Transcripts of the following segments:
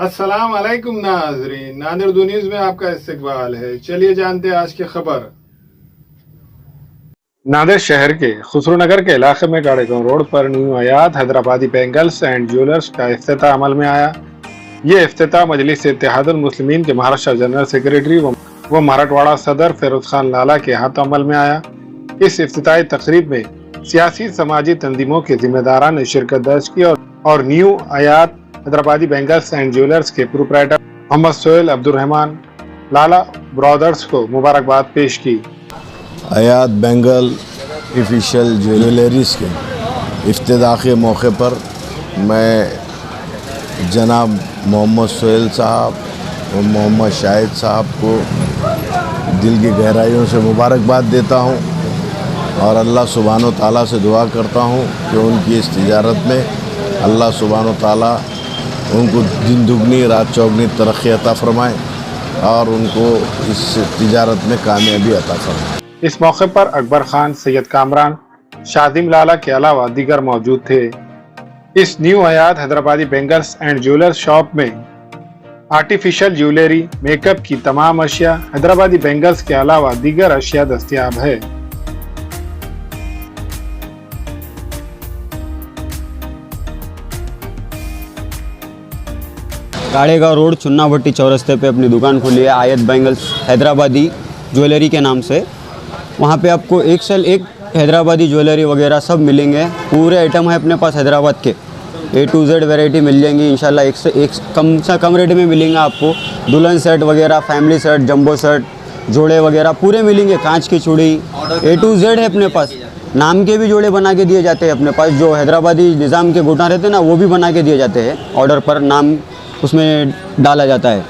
अस्सलाम वालेकुम नाज़रीन, नादिर उर्दू न्यूज़ में आपका इस्तकबाल है। चलिए जानते हैं आज की खबर। नादिर शहर के खुसरो नगर के इलाके में गाड़ेगांव रोड पर new Hayat Hyderabadi bangles and jewellers का इफ्तिताह अमल में आया। ये इफ्तिताह मजलिस इत्तेहादुल मुस्लिमीन के महाराष्ट्र जनरल सेक्रेटरी व मराठवाड़ा सदर फिरोज खान लाला के हाथों अमल में आया। इस इफ्तिताही तकरीब में सियासी समाजी तंजीमों के जिम्मेदारान ने शिरकत दर्ज की और new Hayat Hyderabadi bangles and jewellers के प्रोप्राइटर मोहम्मद सोहेल अब्दुर्रहमान लाला ब्रदर्स को मुबारकबाद पेश की। हयात बैंगल ऑफिशियल ज्वेलरीज के इफ्तिताह के मौके पर मैं जनाब मोहम्मद सोहेल साहब और मोहम्मद शाहिद साहब को दिल की गहराइयों से मुबारकबाद देता हूं और अल्लाह सुब्हानो ताला से दुआ करता हूं कि उनकी इस तिजारत में अल्लाह सुब्हानो ताला उनको दिन दुगनी रात चौगनी तरक्की अता फरमाए और उनको इस तिजारत में कामयाबी अता फरमाए। इस मौके पर अकबर खान, सैयद कामरान, शादिम लाला के अलावा दीगर मौजूद थे। इस new Hayat Hyderabadi bangles and jewellers shop में आर्टिफिशियल ज्वेलरी, मेकअप की तमाम अशिया, हैदराबादी बैंगल्स के अलावा दीगर अशिया दस्तयाब है। गाड़ेगांव रोड चुन्नाभट्टी चौरस्ते पे अपनी दुकान खोली है आयत बैंगल्स हैदराबादी ज्वेलरी के नाम से। वहाँ पे आपको एक से एक हैदराबादी ज्वेलरी वगैरह सब मिलेंगे। पूरे आइटम है अपने पास हैदराबाद के, A to Z वैरायटी मिल जाएंगी इंशाल्लाह। एक से एक कम से कम रेट में मिलेंगे आपको। दुल्हन सेट वगैरह, फैमिली सेट, जंबो सेट, जोड़े वगैरह पूरे मिलेंगे। कांच की चूड़ी A to Z है अपने पास। नाम के भी जोड़े बना के दिए जाते हैं अपने पास। जो हैदराबादी निज़ाम के घुटा रहते हैं ना, वो भी बना के दिए जाते हैं। ऑर्डर पर नाम उसमें डाला जाता है।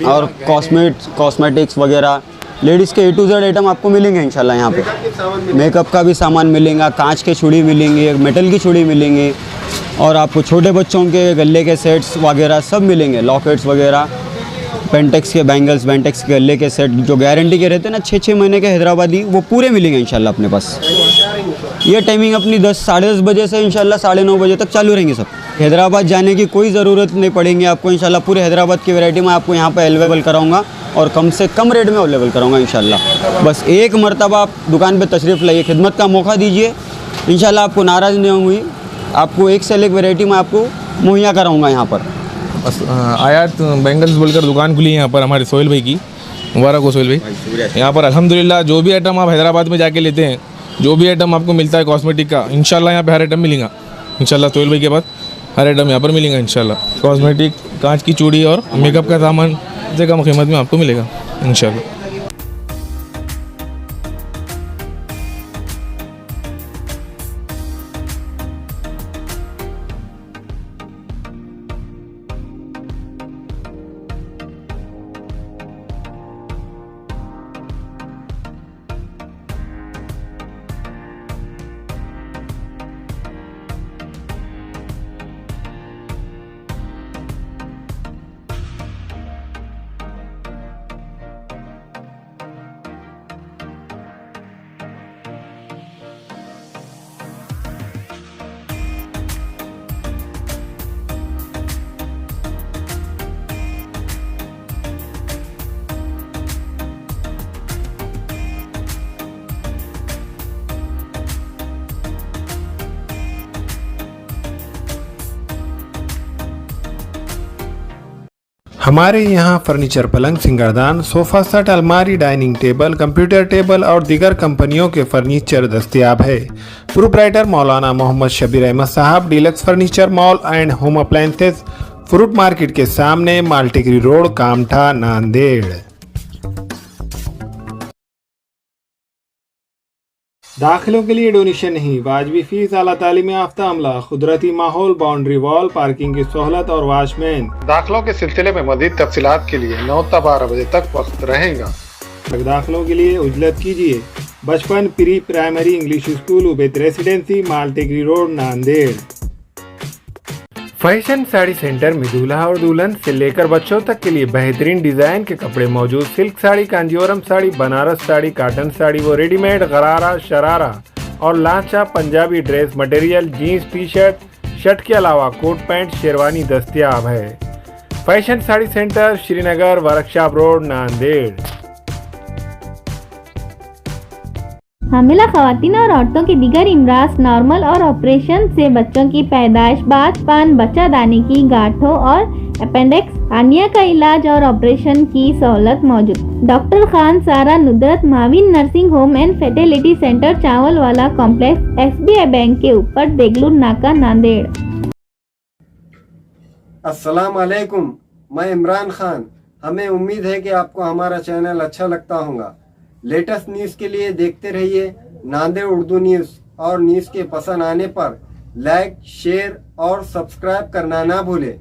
और कॉस्मेटिक्स वगैरह लेडीज़ के A to Z आइटम आपको मिलेंगे इंशाल्लाह। यहाँ पे मेकअप का भी सामान मिलेगा, कांच के चूड़ी मिलेंगे, मेटल की चूड़ी मिलेंगे और आपको छोटे बच्चों के गले के सेट्स वगैरह सब मिलेंगे। लॉकेट्स वगैरह, पेंटेक्स के बैंगल्स, पेंटेक्स के गले के सेट जो गारंटी के रहते हैं ना 6-6 महीने के हैदराबादी, वो पूरे मिलेंगे इंशाल्लाह अपने पास। ये टाइमिंग अपनी 10 साढ़े 10 बजे से इंशाल्लाह 9:30 बजे तक चालू रहेंगे सब। हैदराबाद जाने की कोई ज़रूरत नहीं पड़ेगी आपको इंशाल्लाह। पूरे हैदराबाद की वैरायटी मैं आपको यहाँ पर अवेलेबल कराऊंगा और कम से कम रेट में अवेलेबल कराऊंगा इंशाल्लाह। बस एक मरतबा आप दुकान पे तशरीफ़ लाइए, खिदमत का मौका दीजिए, इंशाल्लाह आपको नाराज़ नहीं होंगी। आपको एक से एक वैरायटी मैं आपको मुहैया कराऊंगा यहाँ पर। आयत बैंगल्स बोलकर दुकान खुली है यहाँ पर हमारे सोहेल भाई की। मुबारक हो सोहेल भाई। यहाँ पर अल्हम्दुलिल्लाह जो भी आइटम आप हैदराबाद में जाके लेते हैं, जो भी आइटम आपको मिलता है कॉस्मेटिक का, इंशाल्लाह यहाँ पे हर आइटम मिलेगा इंशाल्लाह। सोहेल भाई के पास हर आइटम यहाँ पर मिलेगा इंशाल्लाह। कॉस्मेटिक, कांच की चूड़ी और मेकअप का सामान से कम कीमत में आपको मिलेगा इंशाल्लाह। हमारे यहाँ फर्नीचर, पलंग, सिंगारदान, सोफा सेट, अलमारी, डाइनिंग टेबल, कंप्यूटर टेबल और दीगर कंपनियों के फर्नीचर दस्तयाब है। प्रोप्राइटर मौलाना मोहम्मद शबीर अहमद साहब, deluxe furniture mall and home appliances, fruit market के सामने, माल्टीगिरी रोड, कामठा, नांदेड़। दाखिलों के लिए डोनेशन नहीं, वाजबी फीस, आला तालीम याफ्ता अमला, कुदरती माहौल, बाउंड्री वॉल, पार्किंग की सहूलत और वॉचमैन। दाखिलों के सिलसिले में मज़ीद तफसीलात के लिए 9 से 12 बजे तक वक्त रहेगा। दाखिलों के लिए उजलत कीजिए। Bachpan pre primary English school, Ubaid residency, Maltigiri road, Nanded. Fashion sari centre में दूल्हा और दुल्हन से लेकर बच्चों तक के लिए बेहतरीन डिजाइन के कपड़े मौजूद। सिल्क साड़ी, कांजीवरम साड़ी, बनारस साड़ी, कॉटन साड़ी वो रेडीमेड, गरारा, शरारा और lancha Punjabi dress material, jeans, T shirt, shirt के अलावा कोट पैंट, शेरवानी दस्तयाब है। Fashion sari centre Srinagar workshop road Nanded. हामिला खवातीन और औरतों के दीगर इमराज, नॉर्मल और ऑपरेशन से बच्चों की पैदाइश, बात पान, बच्चा दाने की गांठों और अपेंडिक्स, हार्निया का इलाज और ऑपरेशन की सहूलत मौजूद। Doctor Khan Sara Nudrat Mavin nursing home and fertility centre, Chawal Wala complex, SBI bank के ऊपर, देगलूर नाका, नांदेड़। अस्सलाम वालेकुम, मैं इमरान खान। हमें उम्मीद है कि आपको हमारा चैनल अच्छा लगता होगा। लेटेस्ट न्यूज़ के लिए देखते रहिए नांदेड़ उर्दू न्यूज़, और न्यूज़ के पसंद आने पर लाइक, शेयर और सब्सक्राइब करना ना भूलें।